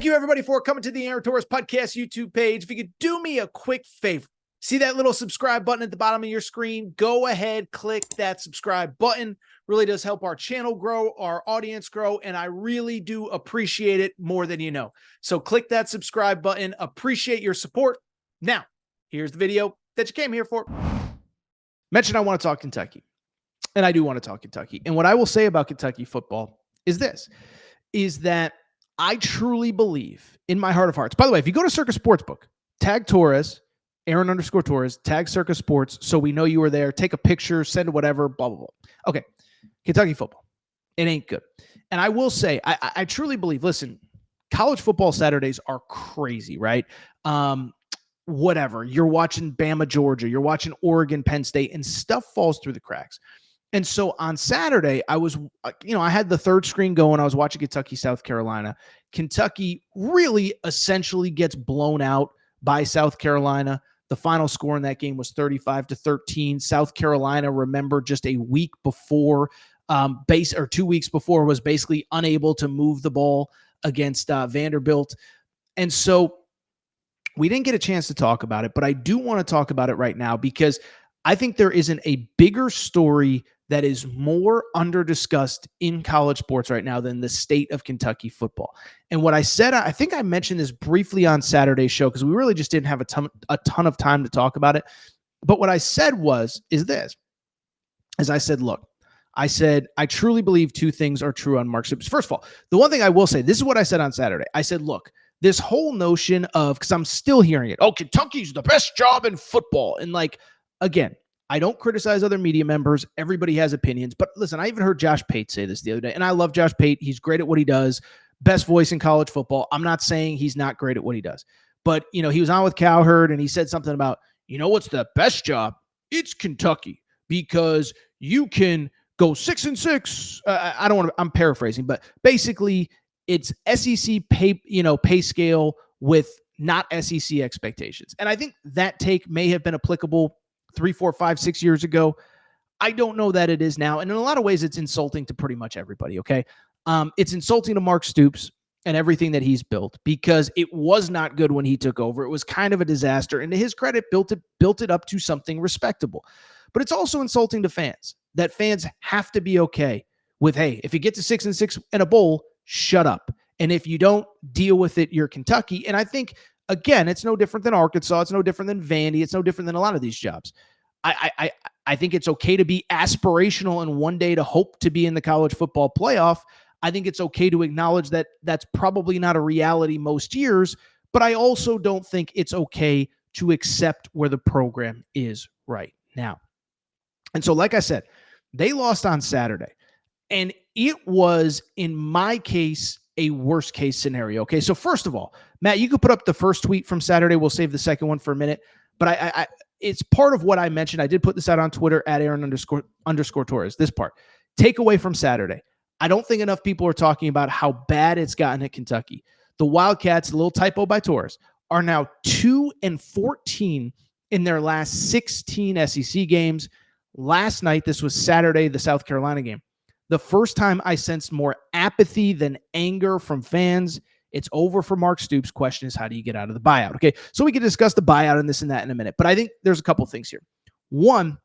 Thank you, everybody, for coming to the Aaron Torres Podcast YouTube page. If you could do me a quick favor, see that little subscribe button at the bottom of your screen? Go ahead, click that subscribe button. Really does help our channel grow, our audience grow, and I really do appreciate it more than you know. So click that subscribe button. Appreciate your support. Now, here's the video that you came here for. Mentioned I want to talk Kentucky, and I do want to talk Kentucky. And what I will say about Kentucky football is this, is that I truly believe in my heart of hearts. By the way, if you go to Circus Sportsbook, tag Torres, Aaron_Torres, tag Circus Sports, so we know you were there. Take a picture, send whatever, blah, blah, blah. Okay, Kentucky football. It ain't good. And I will say, I truly believe, listen, college football Saturdays are crazy, right? Whatever. You're watching Bama, Georgia. You're watching Oregon, Penn State, and stuff falls through the cracks. And so on Saturday, I was, I had the third screen going. I was watching Kentucky, South Carolina. Kentucky really essentially gets blown out by South Carolina. The final score in that game was 35-13. South Carolina, remember, just a week before, 2 weeks before, was basically unable to move the ball against Vanderbilt. And so we didn't get a chance to talk about it, but I do want to talk about it right now because I think there isn't a bigger story that is more under-discussed in college sports right now than the state of Kentucky football. And what I said, I think I mentioned this briefly on Saturday's show because we really just didn't have a ton of time to talk about it. But what I said I said, look, I truly believe two things are true on Mark Stoops. First of all, the one thing I will say, this is what I said on Saturday. I said, look, this whole notion of, because I'm still hearing it, oh, Kentucky's the best job in football. And again, I don't criticize other media members. Everybody has opinions. But listen, I even heard Josh Pate say this the other day, and I love Josh Pate. He's great at what he does. Best voice in college football. I'm not saying he's not great at what he does. But, he was on with Cowherd, and he said something about, what's the best job? It's Kentucky, because you can go 6-6. I'm paraphrasing, but basically it's SEC pay scale with not SEC expectations. And I think that take may have been applicable 3, 4, 5, 6 years ago. I don't know that it is now. And in a lot of ways, it's insulting to pretty much everybody, okay? It's insulting to Mark Stoops and everything that he's built because it was not good when he took over. It was kind of a disaster. And to his credit, built it up to something respectable. But it's also insulting to fans, that fans have to be okay with, hey, if you get to 6-6 in a bowl, shut up. And if you don't deal with it, you're Kentucky. And I think, again, it's no different than Arkansas. It's no different than Vandy. It's no different than a lot of these jobs. I think it's okay to be aspirational and one day to hope to be in the college football playoff. I think it's okay to acknowledge that that's probably not a reality most years, but I also don't think it's okay to accept where the program is right now. And so, like I said, they lost on Saturday, and it was, in my case, a worst case scenario. Okay. So first of all, Matt, you could put up the first tweet from Saturday. We'll save the second one for a minute, but it's part of what I mentioned. I did put this out on Twitter at Aaron_Torres. This part, takeaway from Saturday. I don't think enough people are talking about how bad it's gotten at Kentucky. The Wildcats, a little typo by Torres, are now 2-14 in their last 16 SEC games. Last night, this was Saturday, the South Carolina game. The first time I sensed more apathy than anger from fans. It's over for Mark Stoops. Question is, how do you get out of the buyout? Okay, so we can discuss the buyout and this and that in a minute, but I think there's a couple things here. One,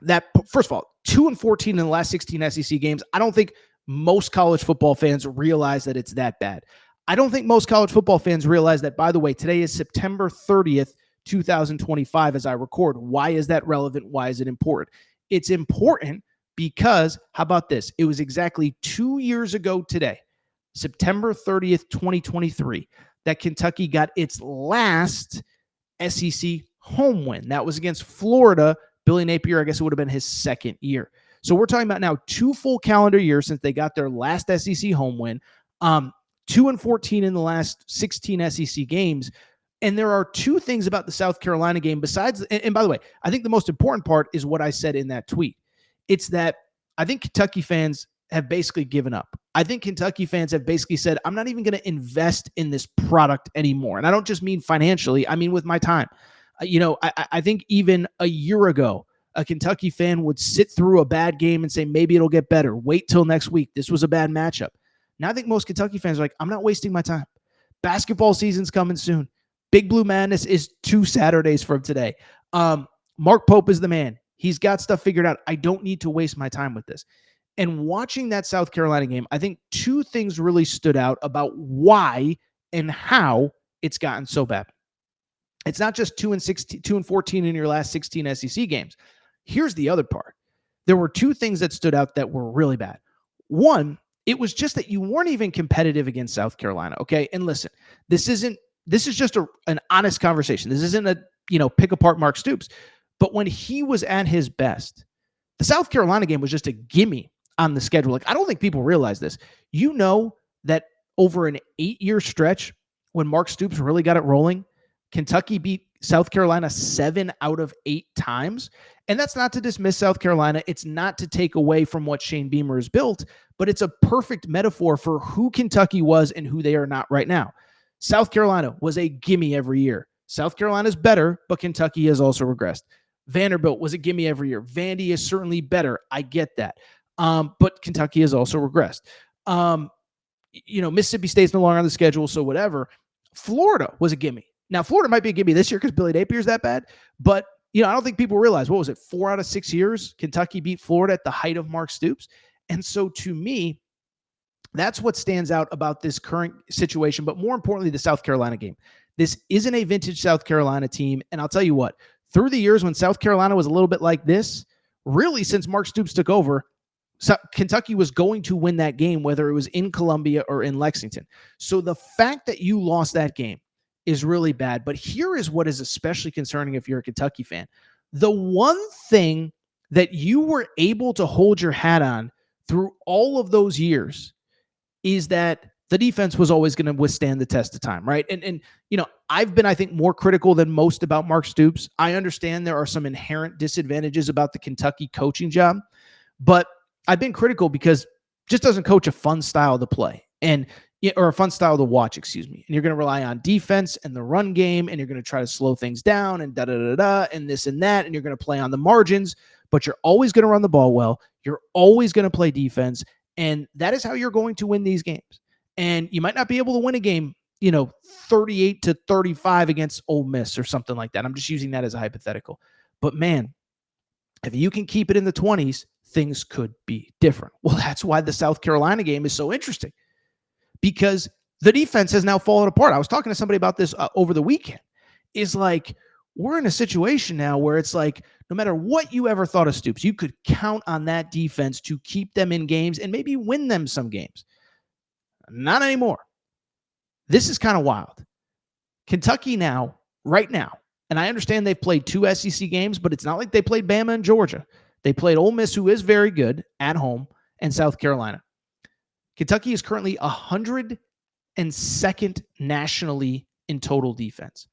that first of all, 2-14 in the last 16 SEC games. I don't think most college football fans realize that it's that bad. I don't think most college football fans realize that, by the way, today is September 30th, 2025 as I record. Why is that relevant? Why is it important? It's important because, how about this? It was exactly 2 years ago today, September 30th, 2023, that Kentucky got its last SEC home win. That was against Florida. Billy Napier, I guess it would have been his second year. So we're talking about now 2 full calendar years since they got their last SEC home win, 2-14 in the last 16 SEC games. And there are two things about the South Carolina game besides, and by the way, I think the most important part is what I said in that tweet. It's that I think Kentucky fans have basically given up. I think Kentucky fans have basically said, I'm not even going to invest in this product anymore. And I don't just mean financially, I mean with my time. I think even a year ago, a Kentucky fan would sit through a bad game and say, maybe it'll get better. Wait till next week. This was a bad matchup. Now I think most Kentucky fans are like, I'm not wasting my time. Basketball season's coming soon. Big Blue Madness is 2 Saturdays from today. Mark Pope is the man. He's got stuff figured out. I don't need to waste my time with this. And watching that South Carolina game, I think 2 things really stood out about why and how it's gotten so bad. It's not just 2-14 in your last 16 SEC games. Here's the other part. There were 2 things that stood out that were really bad. One, it was just that you weren't even competitive against South Carolina. Okay. And listen, this is just an honest conversation. This isn't a, pick apart Mark Stoops. But when he was at his best, the South Carolina game was just a gimme on the schedule. Like, I don't think people realize this. You know that over an 8-year stretch, when Mark Stoops really got it rolling, Kentucky beat South Carolina 7 out of 8 times. And that's not to dismiss South Carolina. It's not to take away from what Shane Beamer has built, but it's a perfect metaphor for who Kentucky was and who they are not right now. South Carolina was a gimme every year. South Carolina's better, but Kentucky has also regressed. Vanderbilt was a gimme every year. Vandy is certainly better. I get that. But Kentucky has also regressed. Mississippi State's no longer on the schedule, so whatever. Florida was a gimme. Now, Florida might be a gimme this year because Billy Napier's that bad, but I don't think people realize, what was it, 4 out of 6 years Kentucky beat Florida at the height of Mark Stoops? And so to me, that's what stands out about this current situation, but more importantly, the South Carolina game. This isn't a vintage South Carolina team, and I'll tell you what, through the years when South Carolina was a little bit like this, really since Mark Stoops took over, Kentucky was going to win that game, whether it was in Columbia or in Lexington. So the fact that you lost that game is really bad. But here is what is especially concerning if you're a Kentucky fan. The one thing that you were able to hold your hat on through all of those years is that the defense was always going to withstand the test of time, right? And I've been, I think, more critical than most about Mark Stoops. I understand there are some inherent disadvantages about the Kentucky coaching job, but I've been critical because just doesn't coach a fun style to play or a fun style to watch, excuse me. And you're going to rely on defense and the run game, and you're going to try to slow things down and and this and that, and you're going to play on the margins, but you're always going to run the ball well. You're always going to play defense, and that is how you're going to win these games. And you might not be able to win a game, 38-35 against Ole Miss or something like that. I'm just using that as a hypothetical. But man, if you can keep it in the 20s, things could be different. Well, that's why the South Carolina game is so interesting, because the defense has now fallen apart. I was talking to somebody about this over the weekend. Is like, we're in a situation now where it's like, no matter what you ever thought of Stoops, you could count on that defense to keep them in games and maybe win them some games. Not anymore. This is kind of wild. Kentucky now, right now, and I understand they've played 2 SEC games, but it's not like they played Bama and Georgia. They played Ole Miss, who is very good, at home, and South Carolina. Kentucky is currently 102nd nationally in total defense.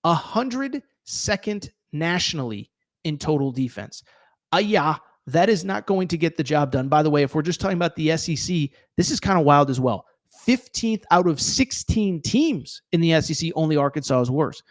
102nd nationally in total defense. That is not going to get the job done. By the way, if we're just talking about the SEC, this is kind of wild as well. 15th out of 16 teams in the SEC, only Arkansas is worse.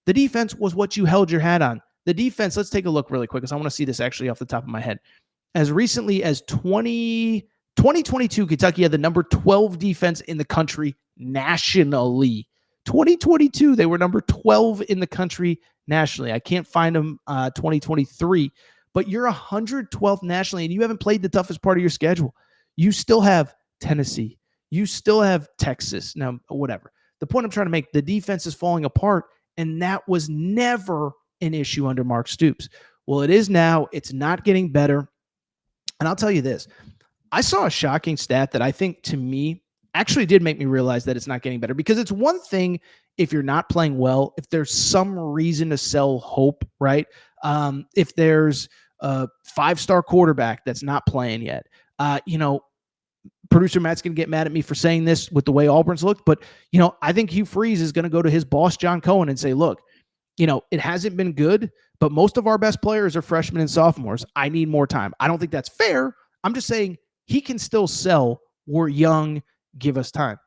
The defense was what you held your hat on. The defense, let's take a look really quick because I want to see this actually off the top of my head. As recently as 2022, Kentucky had the number 12 defense in the country nationally. 2022, they were number 12 in the country nationally. I can't find them 2023, but you're 112th nationally, and you haven't played the toughest part of your schedule. You still have Tennessee. You still have Texas. Now, whatever. The point I'm trying to make, the defense is falling apart, and that was never an issue under Mark Stoops. Well, it is now. It's not getting better. And I'll tell you this. I saw a shocking stat that I think, to me, actually did make me realize that it's not getting better, because it's one thing if you're not playing well, if there's some reason to sell hope, right? If there's a 5-star quarterback that's not playing yet, producer Matt's going to get mad at me for saying this with the way Auburn's looked, but, I think Hugh Freeze is going to go to his boss, John Cohen, and say, look, it hasn't been good, but most of our best players are freshmen and sophomores. I need more time. I don't think that's fair. I'm just saying he can still sell. We're young. Give us time.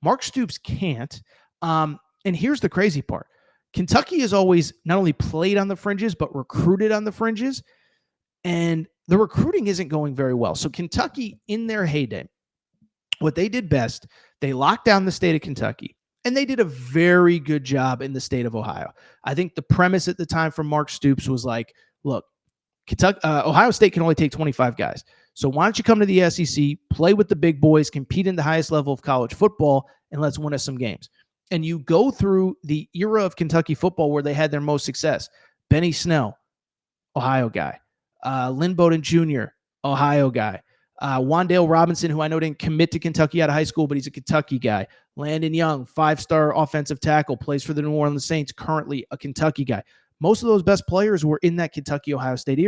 Mark Stoops can't. And here's the crazy part. Kentucky has always not only played on the fringes, but recruited on the fringes. And the recruiting isn't going very well. So Kentucky, in their heyday, what they did best, they locked down the state of Kentucky. And they did a very good job in the state of Ohio. I think the premise at the time from Mark Stoops was like, look, Ohio State can only take 25 guys. So why don't you come to the SEC, play with the big boys, compete in the highest level of college football, and let's win us some games. And you go through the era of Kentucky football where they had their most success. Benny Snell, Ohio guy. Lynn Bowden Jr., Ohio guy. Wandale Robinson, who I know didn't commit to Kentucky out of high school, but he's a Kentucky guy. Landon Young, 5-star offensive tackle, plays for the New Orleans Saints, currently a Kentucky guy. Most of those best players were in that Kentucky-Ohio State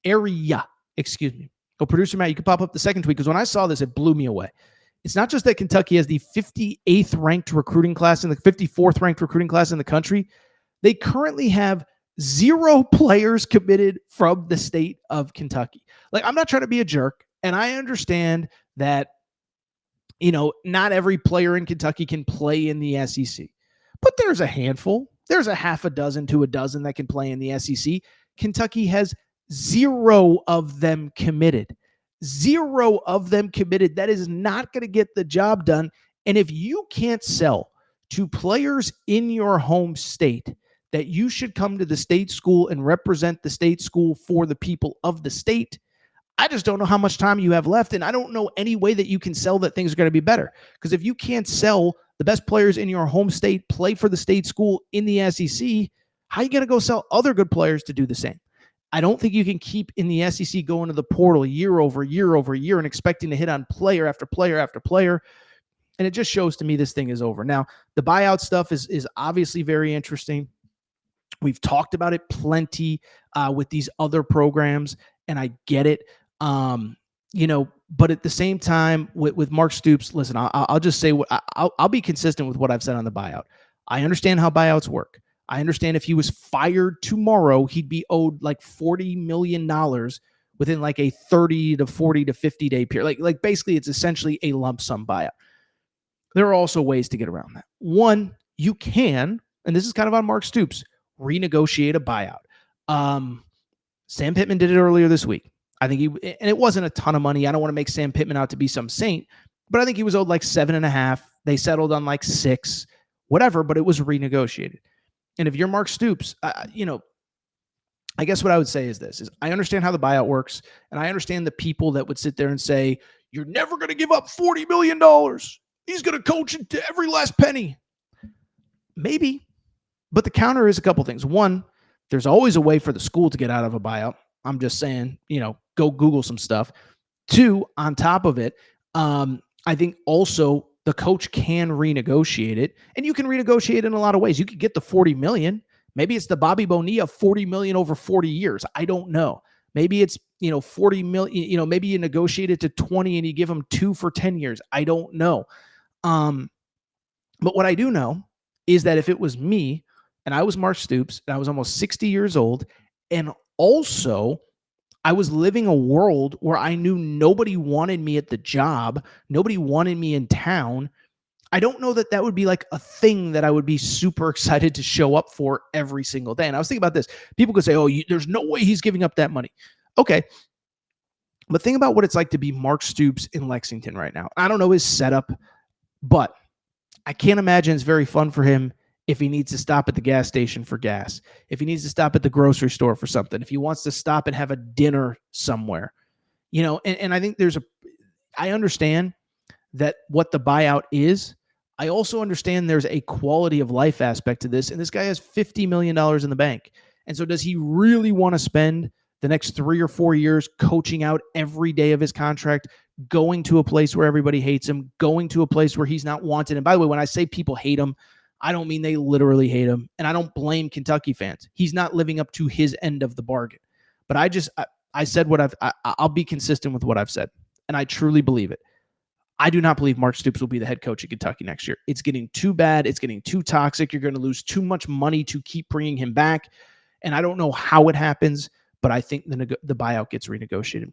area. Excuse me. Go, producer Matt, you can pop up the second tweet, because when I saw this, it blew me away. It's not just that Kentucky has the 58th ranked recruiting class and the 54th ranked recruiting class in the country. They currently have 0 players committed from the state of Kentucky. Like, I'm not trying to be a jerk, and I understand that, not every player in Kentucky can play in the SEC, but there's a handful. There's a half a dozen to a dozen that can play in the SEC. Kentucky has 0 of them committed. 0 of them committed. That is not going to get the job done. And if you can't sell to players in your home state that you should come to the state school and represent the state school for the people of the state, I just don't know how much time you have left. And I don't know any way that you can sell that things are going to be better. Because if you can't sell the best players in your home state play for the state school in the SEC, how are you going to go sell other good players to do the same? I don't think you can keep in the SEC going to the portal year over year over year and expecting to hit on player after player after player. And it just shows to me this thing is over. Now, the buyout stuff is obviously very interesting. We've talked about it plenty with these other programs, and I get it. But at the same time, with Mark Stoops, listen, I'll just say I'll be consistent with what I've said on the buyout. I understand how buyouts work. I understand if he was fired tomorrow, he'd be owed like $40 million within like a 30 to 40 to 50 day period. Like basically, it's essentially a lump sum buyout. There are also ways to get around that. One, you can, and this is kind of on Mark Stoops, renegotiate a buyout. Sam Pittman did it earlier this week. I think and it wasn't a ton of money. I don't want to make Sam Pittman out to be some saint, but I think he was owed like 7.5. They settled on like 6, whatever, but it was renegotiated. And if you're Mark Stoops, I guess what I would say is this, is I understand how the buyout works, and I understand the people that would sit there and say, you're never going to give up $40 million. He's going to coach it to every last penny. Maybe, but the counter is a couple things. One, there's always a way for the school to get out of a buyout. I'm just saying, go Google some stuff. 2, on top of it, I think also the coach can renegotiate it, and you can renegotiate in a lot of ways. You could get the $40 million. Maybe it's the Bobby Bonilla $40 million over 40 years. I don't know. Maybe it's, $40 million, maybe you negotiate it to 20 and you give them 2 for 10 years. I don't know. But what I do know is that if it was me and I was Mark Stoops and I was almost 60 years old, and also I was living a world where I knew nobody wanted me at the job, nobody wanted me in town, I don't know that would be like a thing that I would be super excited to show up for every single day. And I was thinking about this. People could say, there's no way he's giving up that money. Okay. But think about what it's like to be Mark Stoops in Lexington right now. I don't know his setup, but I can't imagine it's very fun for him if he needs to stop at the gas station for gas, if he needs to stop at the grocery store for something, if he wants to stop and have a dinner somewhere, and I think I understand that what the buyout is. I also understand there's a quality of life aspect to this, and this guy has $50 million in the bank. And so does he really want to spend the next 3 or 4 years coaching out every day of his contract, going to a place where everybody hates him, going to a place where he's not wanted? And by the way, when I say people hate him, I don't mean they literally hate him, and I don't blame Kentucky fans. He's not living up to his end of the bargain. But I said what I'll be consistent with what I've said, and I truly believe it. I do not believe Mark Stoops will be the head coach of Kentucky next year. It's getting too bad. It's getting too toxic. You're going to lose too much money to keep bringing him back, and I don't know how it happens, but I think the buyout gets renegotiated.